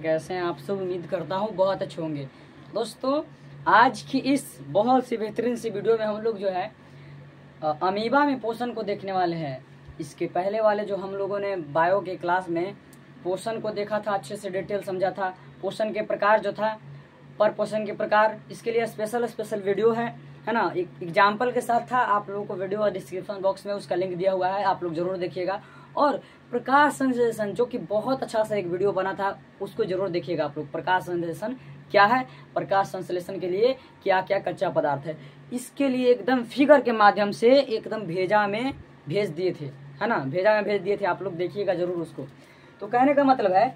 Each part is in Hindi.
कैसे हैं आप सब। उम्मीद करता हूँ बहुत अच्छे होंगे। दोस्तों, आज की इस बहुत सी बेहतरीन सी वीडियो में हम लोग जो है अमीबा में पोषण को देखने वाले हैं। इसके पहले वाले जो हम लोगों ने बायो के क्लास में पोषण को देखा था, अच्छे से डिटेल समझा था। पोषण के प्रकार जो था, पर पोषण के प्रकार, इसके लिए स्पेशल वीडियो है ना। एक एग्जाम्पल के साथ था। आप लोगों को वीडियो और डिस्क्रिप्शन बॉक्स में उसका लिंक दिया हुआ है, आप लोग जरूर देखिएगा। और प्रकाश संश्लेषण जो कि बहुत अच्छा सा एक वीडियो बना था, उसको जरूर देखिएगा आप लोग। प्रकाश संश्लेषण क्या है, प्रकाश संश्लेषण के लिए क्या क्या कच्चा पदार्थ है, इसके लिए एकदम फिगर के माध्यम से एकदम भेजा में भेज दिए थे, है ना। भेजा में भेज दिए थे, आप लोग देखिएगा जरूर उसको। तो कहने का मतलब है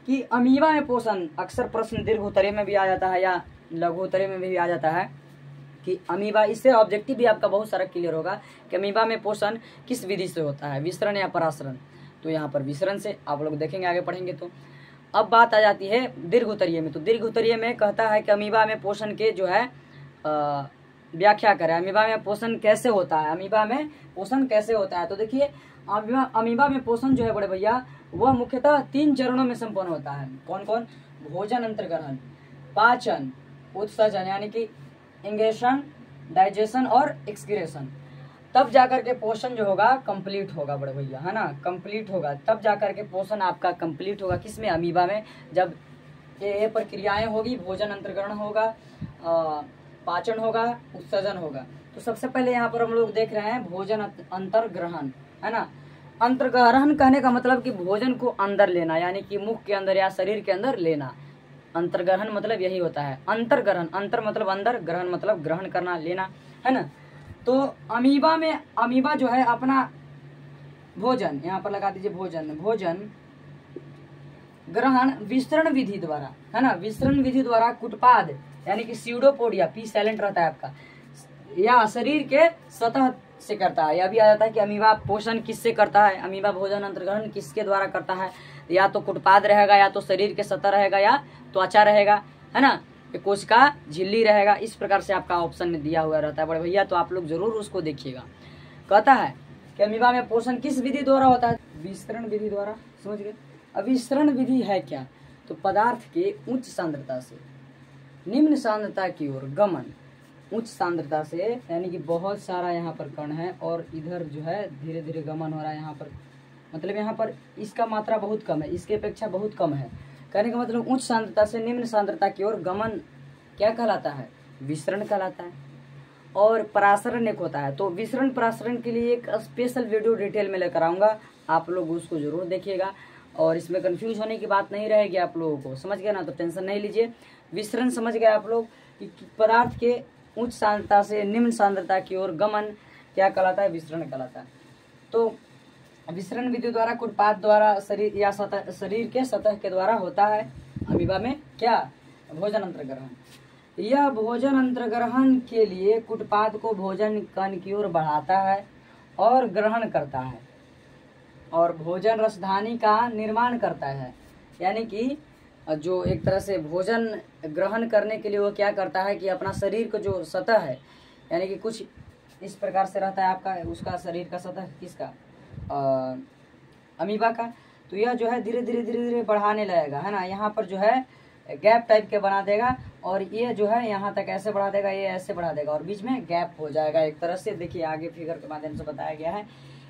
कि अमीबा में पोषण, अक्सर प्रश्न दीर्घ उत्तरीय में भी आ जाता है या लघु उत्तरीय में भी आ जाता है कि अमीबा, इससे ऑब्जेक्टिव भी आपका बहुत सारा क्लियर होगा कि अमीबा में पोषण किस विधि से होता है, विसरण या परासरण। तो यहाँ पर विसरण से आप लोग देखेंगे, आगे पढ़ेंगे। तो अब बात आ जाती है दीर्घ उत्तरीय में। तो दीर्घ उत्तरीय में कहता है कि अमीबा में पोषण के जो है व्याख्या करें। अमीबा में पोषण कैसे होता है, अमीबा में पोषण कैसे होता है। तो देखिए, अमीबा में पोषण जो है बड़े भैया, वह मुख्यतः 3 चरणों में संपन्न होता है। कौन कौन? भोजन अंतर्ग्रहण, पाचन, उत्सर्जन यानी कि इंगेशन, डाइजेशन और एक्सक्रीशन। तब जाकर के पोषण जो होगा कंप्लीट होगा बड़े भैया, है ना। कंप्लीट होगा, तब जाकर के पोषण आपका कंप्लीट होगा। किसमें? अमीबा में। जब ये प्रक्रियाएं होगी, भोजन अंतर्ग्रहण होगा, पाचन होगा, उत्सर्जन होगा। तो सबसे पहले यहाँ पर हम लोग देख रहे हैं भोजन अंतर्ग्रहण, है ना। अंतर्ग्रहण कहने का मतलब कि भोजन को अंदर लेना, यानी कि मुख के अंदर या शरीर के अंदर लेना। अंतर्ग्रहण मतलब यही होता है। अंतर्ग्रहण, अंतर मतलब अंदर, ग्रहण मतलब ग्रहण करना, लेना, है ना। तो अमीबा में, अमीबा जो है अपना भोजन, यहाँ पर लगा दीजिए भोजन ग्रहण विस्तरण विधि द्वारा, है ना। विस्तरण विधि द्वारा कुटपाद यानी कि स्यूडोपोडिया, पी साइलेंट रहता है आपका, या शरीर के सतह से करता है। यह भी आ जाता है कि अमीबा पोषण किससे करता है, अमीबा भोजन अंतर्ग्रहण किसके द्वारा करता है। या तो कुटपाद रहेगा, या तो शरीर के सतह रहेगा, या त्वचा रहेगा, है ना, कोशिका झिल्ली रहेगा। इस प्रकार से आपका ऑप्शन में दिया हुआ रहता है बड़े भैया। तो आप लोग जरूर उसको देखिएगा। कहता है कि अमीबा में पोषण किस विधि द्वारा होता है? विस्तरण विधि द्वारा। समझ गए? अब विस्तरण विधि है क्या? तो पदार्थ के उच्च सांद्रता से निम्न सांद्रता की ओर गमन। उच्च सांद्रता से यानी कि बहुत सारा यहाँ पर कण है और इधर जो है धीरे धीरे गमन हो रहा है। यहाँ पर मतलब यहाँ पर इसका मात्रा बहुत कम है, इसके अपेक्षा बहुत कम है। कहने का मतलब उच्च सांद्रता से निम्न सांद्रता की ओर गमन क्या कहलाता है? विसरण कहलाता है। और परासरण एक होता है। तो विसरण परासरण के लिए एक स्पेशल वीडियो डिटेल में लेकर आऊंगा, आप लोग उसको जरूर देखिएगा। और इसमें कंफ्यूज होने की बात नहीं रहेगी आप लोगों को, समझ गए ना। तो टेंशन नहीं लीजिए। विसरण समझ गए आप लोग कि पदार्थ के उच्च सांद्रता से निम्न सांद्रता की ओर गमन क्या कहलाता है? विसरण कहलाता है। तो विसरण विधि द्वारा कुटपाद द्वारा शरीर या सतह, शरीर के सतह के द्वारा होता है अमीबा में क्या? भोजन अंतर्ग्रहण। यह भोजन अंतर्ग्रहण के लिए कुटपाद को भोजन कण की ओर बढ़ाता है और ग्रहण करता है, और भोजन रसधानी का निर्माण करता है। यानी कि जो एक तरह से भोजन ग्रहण करने के लिए वो क्या करता है कि अपना शरीर को जो सतह है, यानी कि कुछ इस प्रकार से रहता है आपका, उसका शरीर का सतह किसका? अमीबा का। तो यह जो है धीरे धीरे बढ़ाने लगेगा, है ना। यहाँ पर जो है गैप टाइप के बना देगा, और ये जो है यहाँ तक ऐसे बढ़ा देगा, ये ऐसे बढ़ा देगा, और बीच में गैप हो जाएगा एक तरह से। देखिए आगे फिगर के माध्यम से बताया गया है।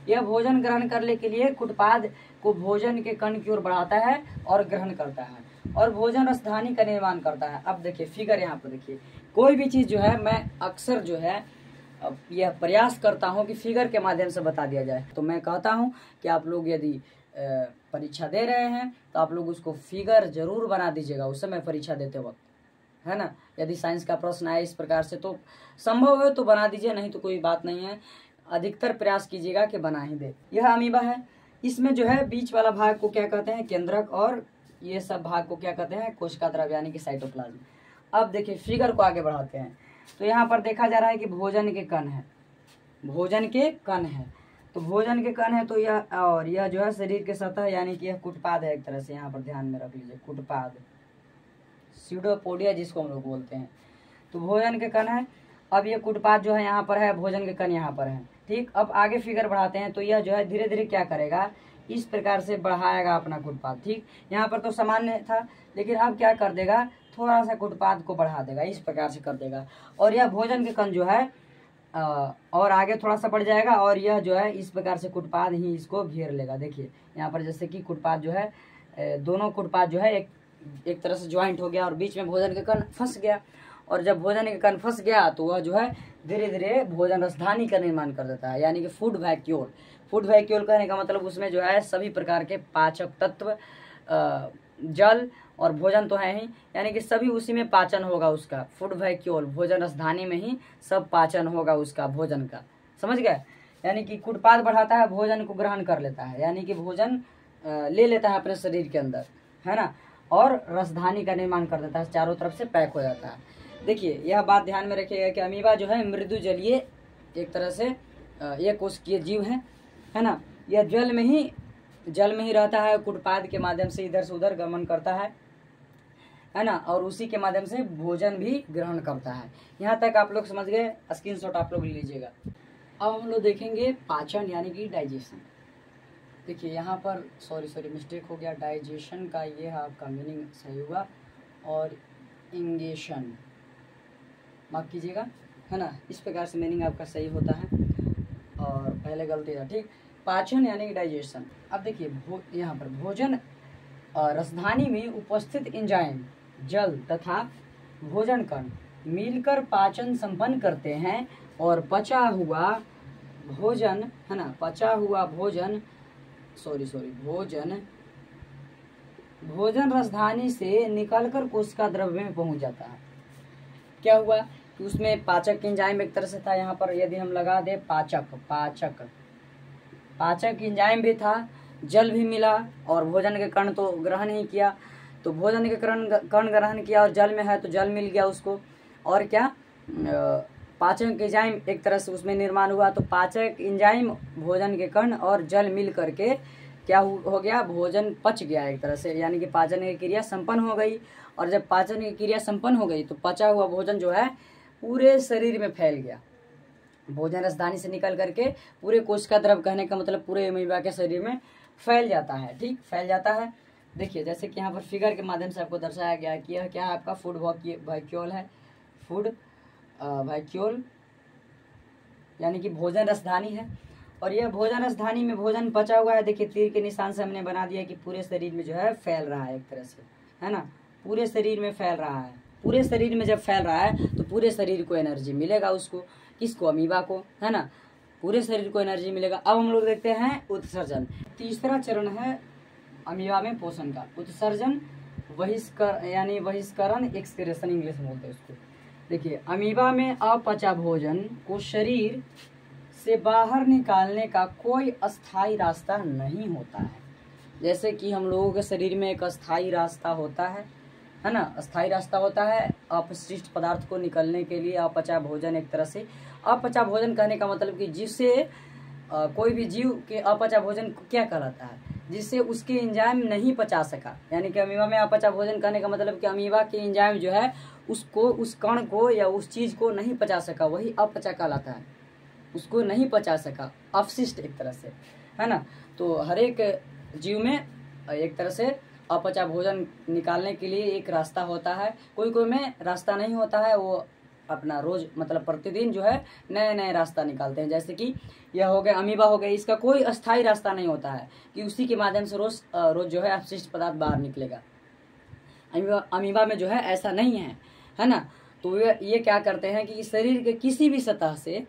यह भोजन ग्रहण करने के लिए कुटपाद को भोजन के कण की ओर बढ़ाता है और ग्रहण करता है, और भोजन रसधानी का निर्माण करता है। अब देखिए फिगर, यहाँ पर देखिए, कोई भी चीज जो है मैं अक्सर जो है यह प्रयास करता हूं कि फिगर के माध्यम से बता दिया जाए। तो मैं कहता हूं कि आप लोग यदि परीक्षा दे रहे हैं तो आप लोग उसको फिगर जरूर बना दीजिएगा उस समय परीक्षा देते वक्त, है ना। यदि साइंस का प्रश्न आए इस प्रकार से तो संभव है तो बना दीजिए, नहीं तो कोई बात नहीं है। अधिकतर प्रयास कीजिएगा कि बना ही दे। यह अमीबा है। इसमें जो है बीच वाला भाग को क्या कहते हैं? केंद्रक, और ये सब भाग को क्या कहते हैं? कोशिका द्रव्य यानी कि साइटोप्लाज्म। अब देखिए फिगर को आगे बढ़ाते हैं। तो यहाँ पर देखा जा रहा है कि भोजन के कण है, भोजन के कण है। तो भोजन के कण है तो यह, और यह जो है शरीर के सतह, यानी कि यह कुटपाद है एक तरह से। यहाँ पर ध्यान में रख लीजिए, कुटपाद, स्यूडोपोडिया जिसको हम लोग बोलते हैं। तो भोजन के कण है। अब ये कुटपाद जो है यहाँ पर है, भोजन के कण यहाँ पर है, ठीक। अब आगे फिगर बढ़ाते हैं। तो यह जो है धीरे धीरे क्या करेगा इस प्रकार से बढ़ाएगा अपना कुटपाद। ठीक, यहाँ पर तो सामान्य था, लेकिन अब क्या कर देगा, थोड़ा सा कुटपाद को बढ़ा देगा, इस प्रकार से कर देगा। और यह भोजन के कण जो है और आगे थोड़ा सा बढ़ जाएगा, और यह जो है इस प्रकार से कुटपाद ही इसको घेर लेगा। देखिए यहाँ पर जैसे कि कुटपाद जो है, दोनों कुटपाद जो है एक तरह से ज्वाइंट हो गया और बीच में भोजन के कण फंस गया। और जब भोजन के कण फंस गया तो वह जो है धीरे धीरे भोजन रसधानी का निर्माण कर देता है, यानी कि फूड वैक्यूल। फूड वैक्यूल कहने का मतलब उसमें जो है सभी प्रकार के पाचक तत्व, जल और भोजन तो है ही, यानी कि सभी उसी में पाचन होगा उसका। फूड वैक्यूल, भोजन रसधानी में ही सब पाचन होगा उसका भोजन का, समझ गए। यानी कि कुटपाद बढ़ाता है, भोजन को ग्रहण कर लेता है, यानी कि भोजन ले लेता है अपने शरीर के अंदर, है ना, और रसधानी का निर्माण कर देता है, चारों तरफ से पैक हो जाता है। देखिए यह बात ध्यान में रखिएगा कि अमीबा जो है मृदु जलीय एक तरह से एक कोशिकीय जीव है ना। यह जल में ही रहता है, कुटपाद के माध्यम से इधर से उधर गमन करता है ना, और उसी के माध्यम से भोजन भी ग्रहण करता है। यहाँ तक आप लोग समझ गए, स्क्रीनशॉट आप लोग लीजिएगा। अब हम लोग देखेंगे पाचन यानी कि डाइजेशन। देखिए यहाँ पर सॉरी मिस्टेक हो गया, डाइजेशन का ये है आपका मीनिंग सही हुआ, और इंगेशन माफ कीजिएगा, है ना, इस प्रकार से मीनिंग आपका सही होता है और पहले गलती था। ठीक, पाचन यानी कि डाइजेशन। अब देखिए यहाँ पर भोजन रसधानी में उपस्थित एंजाइम, जल तथा भोजन कण मिलकर पाचन संपन्न करते हैं और पचा हुआ भोजन, है ना, पचा हुआ भोजन भोजन रसधानी से निकलकर कोशिका द्रव्य में पहुंच जाता है। क्या हुआ कि उसमें पाचक एंजाइम एक तरह से था, यहाँ पर यदि हम लगा दे पाचक एंजाइम भी था, जल भी मिला और भोजन के कण तो ग्रहण ही किया, तो भोजन के कण ग्रहण किया और जल में है तो जल मिल गया उसको, और क्या पाचक एंजाइम एक तरह से उसमें निर्माण हुआ। तो पाचक एंजाइम, भोजन के कण और जल मिल करके क्या हो गया, भोजन पच गया एक तरह से, यानी कि पाचन की क्रिया संपन्न हो गई। और जब पाचन की क्रिया संपन्न हो गई तो पचा हुआ भोजन जो है पूरे शरीर में फैल गया, भोजन रसधानी से निकल करके पूरे कोशिका द्रव, कहने का मतलब पूरे अमीबा के शरीर में फैल जाता है। ठीक, फैल जाता है। देखिए जैसे कि यहाँ पर फिगर के माध्यम से आपको दर्शाया गया है कि यह क्या है, आपका फूड वैक्यूल है, फूड वैक्यूल यानी कि भोजन रसधानी है। और यह भोजन रसधानी में भोजन पचा हुआ है। देखिए तीर के निशान से हमने बना दिया कि पूरे शरीर में जो है फैल रहा है एक तरह से, है ना, पूरे शरीर में फैल रहा है। पूरे शरीर में जब फैल रहा है तो पूरे शरीर को एनर्जी मिलेगा उसको, किसको, अमीबा को, है ना, पूरे शरीर को एनर्जी मिलेगा। अब हम लोग देखते हैं उत्सर्जन। तीसरा चरण है अमीबा में पोषण का, उत्सर्जन, बहिष्करण, एक्सक्रेशन इंग्लिश में बोलते हैं उसको। देखिए अमीबा में अपचा भोजन को शरीर से बाहर निकालने का कोई अस्थायी रास्ता नहीं होता है। जैसे कि हम लोगों के शरीर में एक अस्थायी रास्ता होता है ना, अस्थायी रास्ता होता है अपशिष्ट पदार्थ को निकलने के लिए। अपचा भोजन एक तरह से, अपचा भोजन कहने का मतलब कि जिससे कोई भी जीव के अपचा भोजन क्या कहलाता है, जिससे उसके एंजाइम नहीं पचा सका, यानी कि अमीबा में अपचा भोजन कहने का मतलब कि अमीबा के एंजाइम जो है उसको, उस कण को या उस चीज को नहीं पचा सका, वही अपचा कहलाता है, उसको नहीं पचा सका, अपशिष्ट एक तरह से, है ना। तो हर एक जीव में एक तरह से अपचा भोजन निकालने के लिए एक रास्ता होता है। कोई में रास्ता नहीं होता है, वो अपना रोज मतलब प्रतिदिन जो है नए नए रास्ता निकालते हैं। जैसे कि यह हो गया अमीबा हो गया, इसका कोई अस्थायी रास्ता नहीं होता है कि उसी के माध्यम से रोज जो है अपशिष्ट पदार्थ बाहर निकलेगा। अमीबा में जो है ऐसा नहीं है ना। तो ये क्या करते हैं कि शरीर के किसी भी सतह से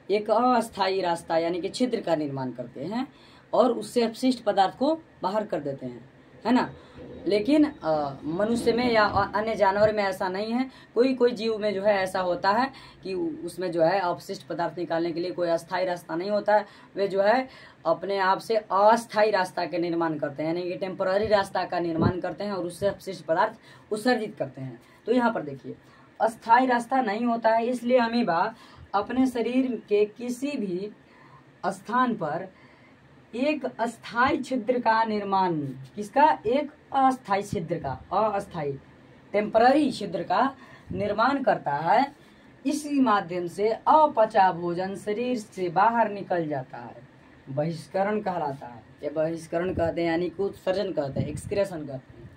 एक अस्थायी रास्ता यानी कि छिद्र का निर्माण करते हैं और उससे अपशिष्ट पदार्थ को बाहर कर देते हैं, है ना। लेकिन मनुष्य में या अन्य जानवर में ऐसा नहीं है। कोई जीव में जो है ऐसा होता है कि उसमें जो है अपशिष्ट पदार्थ निकालने के लिए कोई अस्थायी रास्ता नहीं होता है। वे जो है अपने आप से अस्थायी रास्ता के निर्माण करते हैं, यानी कि टेम्पररी रास्ता का निर्माण करते हैं और उससे अपशिष्ट पदार्थ उत्सर्जित करते हैं। तो यहाँ पर देखिए अस्थायी रास्ता नहीं होता है, इसलिए अमीबा अपने शरीर के किसी भी स्थान पर एक अस्थायी छिद्र का निर्माण, किसका, एक अस्थायी छिद्र का, अस्थायी टेम्पररी छिद्र का निर्माण करता है। इसी माध्यम से अपचा भोजन शरीर से बाहर निकल जाता है, बहिष्करण कहलाता है। या बहिष्करण कहते हैं, यानी कि उत्सर्जन कहते हैं, एक्सक्रेशन कहते हैं।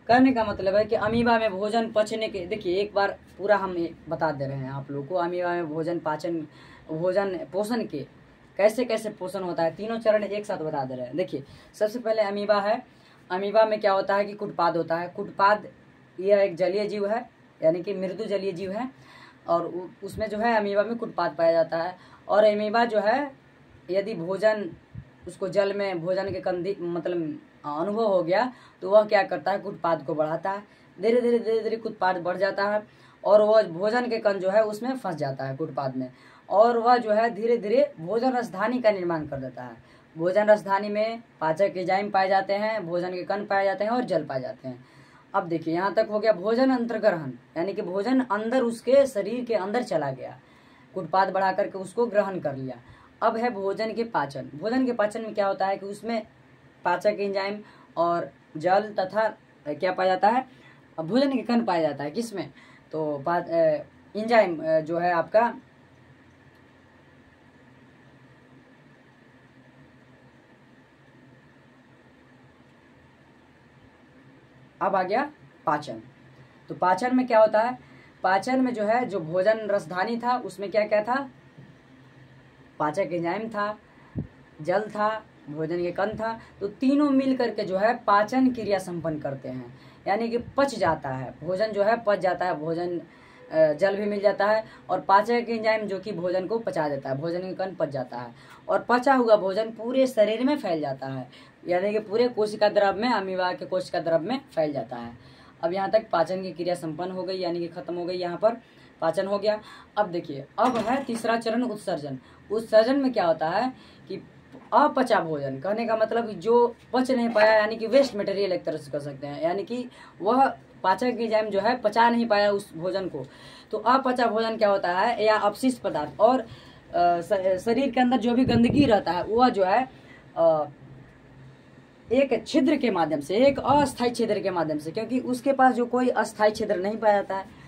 कहने का मतलब है कि अमीबा में भोजन पचने के, देखिए एक बार पूरा हम बता दे रहे हैं आप लोग को, अमीबा में भोजन पोषण के कैसे कैसे पोषण होता है, तीनों चरण एक साथ बता दे रहे हैं। देखिए सबसे पहले अमीबा है। अमीबा में क्या होता है कि कुटपाद होता है। कुटपाद यह एक जलीय जीव है, यानी कि मृदु जलीय जीव है, और उसमें जो है अमीबा में कुटपाद पाया जाता है। और अमीबा जो है यदि भोजन उसको जल में भोजन के कंदी मतलब अनुभव हो गया तो वह क्या करता है, कुटपाद को बढ़ाता है। धीरे धीरे कुटपाद बढ़ जाता है और वह भोजन के कण जो है उसमें फंस जाता है कुटपाद में, और वह जो है धीरे धीरे भोजन रसधानी का निर्माण कर देता है। भोजन रसधानी में पाचक एंजाइम पाए जाते हैं, भोजन के कण पाए जाते हैं और जल पाए जाते हैं। अब देखिए यहाँ तक हो गया भोजन अंतर्ग्रहण, यानी कि भोजन अंदर उसके शरीर के अंदर चला गया, कुटपाद बढ़ा करके उसको ग्रहण कर लिया। अब है भोजन के पाचन। भोजन के पाचन में क्या होता है कि उसमें पाचक एंजाइम और जल तथा क्या पाया जाता है, भोजन के कण पाया जाता है। किसमें, तो एंजाइम जो है आपका अब आ गया पाचन। तो पाचन में क्या होता है, पाचन में जो है जो भोजन रसधानी था उसमें क्या क्या था, पाचक एंजाइम था, जल था, भोजन के कण था। तो तीनों मिल करके जो है पाचन क्रिया संपन्न करते हैं, यानी कि पच जाता है भोजन, जो है पच जाता है भोजन, जल भी मिल जाता है और पाचक एंजाइम जो कि भोजन को पचा देता है, भोजन के कण पच जाता है और पचा हुआ भोजन पूरे शरीर में फैल जाता है, यानी कि पूरे कोशिका द्रव में, अमीबा के कोशिका द्रव में फैल जाता है। अब यहाँ तक पाचन की क्रिया संपन्न हो गई, यानी कि खत्म हो गई, यहाँ पर पाचन हो गया। अब देखिए अब है तीसरा चरण उत्सर्जन। उत्सर्जन में क्या होता है कि अपचा भोजन, कहने का मतलब जो पच नहीं पाया, यानी कि वेस्ट मटेरियल एक तरह से कह सकते हैं, यानी कि वह पाचक एंजाइम जो है पचा नहीं पाया उस भोजन को। तो अपचा भोजन क्या होता है, या अपशिष्ट पदार्थ और शरीर के अंदर जो भी गंदगी रहता है वह जो है एक छिद्र के माध्यम से, एक अस्थायी छिद्र के माध्यम से, क्योंकि उसके पास जो कोई अस्थायी छिद्र नहीं पाया जाता है,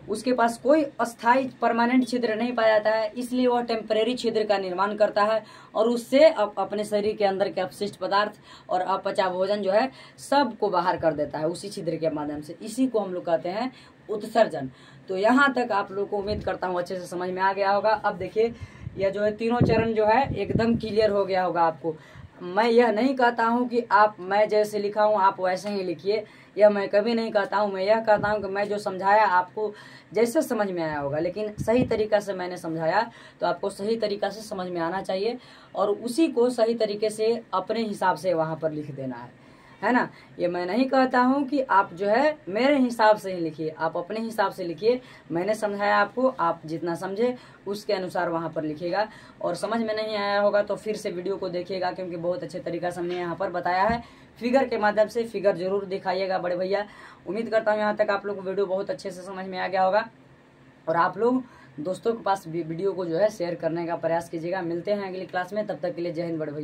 उसके पास कोई अस्थायी परमानेंट छिद्र नहीं पाया जाता है, इसलिए वह टेम्परेरी छिद्र का निर्माण करता है और उससे अपने शरीर के अंदर के अपशिष्ट पदार्थ और अपचा भोजन जो है सब को बाहर कर देता है उसी छिद्र के माध्यम से। इसी को हम लोग कहते हैं उत्सर्जन। तो यहाँ तक आप लोग को उम्मीद करता हूँ अच्छे से समझ में आ गया होगा। अब देखिए यह जो है तीनों चरण जो है एकदम क्लियर हो गया होगा आपको। मैं यह नहीं कहता हूँ कि आप, मैं जैसे लिखा हूँ आप वैसे ही लिखिए, यह मैं कभी नहीं कहता हूँ। मैं यह कहता हूँ कि मैं जो समझाया आपको जैसे समझ में आया होगा, लेकिन सही तरीका से मैंने समझाया तो आपको सही तरीका से समझ में आना चाहिए और उसी को सही तरीके से अपने हिसाब से वहाँ पर लिख देना है ना। ये मैं नहीं कहता हूँ कि आप जो है मेरे हिसाब से ही लिखिए, आप अपने हिसाब से लिखिए। मैंने समझाया आपको, आप जितना समझे उसके अनुसार वहाँ पर लिखिएगा। और समझ में नहीं आया होगा तो फिर से वीडियो को देखिएगा, क्योंकि बहुत अच्छे तरीका से हमने यहाँ पर बताया है। फिगर के माध्यम से फिगर जरूर दिखाइएगा बड़े भैया। उम्मीद करता हूँ यहाँ तक आप लोग को वीडियो बहुत अच्छे से समझ में आ गया होगा और आप लोग दोस्तों के पास वीडियो को जो है शेयर करने का प्रयास कीजिएगा। मिलते हैं अगली क्लास में, तब तक के लिए जय हिंद बड़े भैया।